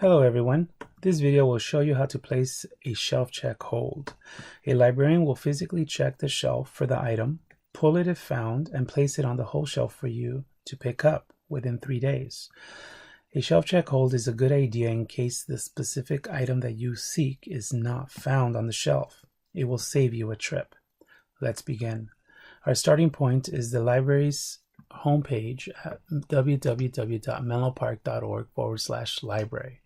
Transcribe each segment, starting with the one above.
Hello everyone. This video will show you how to place a shelf check hold. A librarian will physically check the shelf for the item, pull it if found, and place it on the whole shelf for you to pick up within 3 days. A shelf check hold is a good idea in case the specific item that you seek is not found on the shelf. It will save you a trip. Let's begin. Our starting point is the library's homepage at www.menlopark.org/library.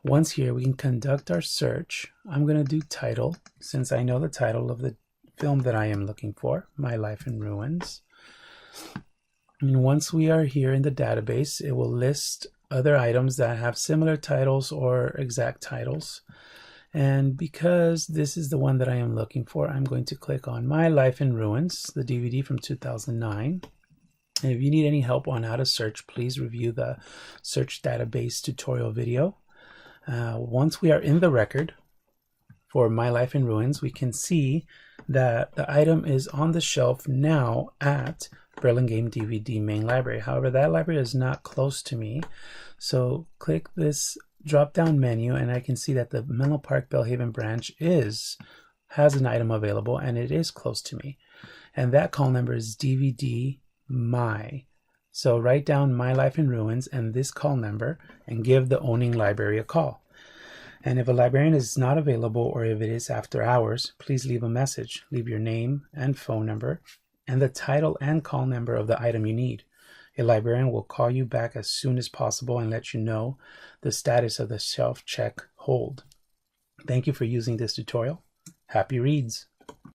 Once here, we can conduct our search. I'm going to do title, since I know the title of the film that I am looking for, My Life in Ruins. And once we are here in the database, it will list other items that have similar titles or exact titles. And because this is the one that I am looking for, I'm going to click on My Life in Ruins, the DVD from 2009. And if you need any help on how to search, please review the search database tutorial video. Once we are in the record for My Life in Ruins, we can see that the item is on the shelf now at Burlingame DVD main library. However, that library is not close to me. So click this drop down menu and I can see that the Menlo Park Belhaven branch has an item available and it is close to me. And that call number is DVD My. So write down My Life in Ruins and this call number and give the owning library a call. And if a librarian is not available or if it is after hours, please leave a message. Leave your name and phone number and the title and call number of the item you need. A librarian will call you back as soon as possible and let you know the status of the shelf check hold. Thank you for using this tutorial. Happy reads!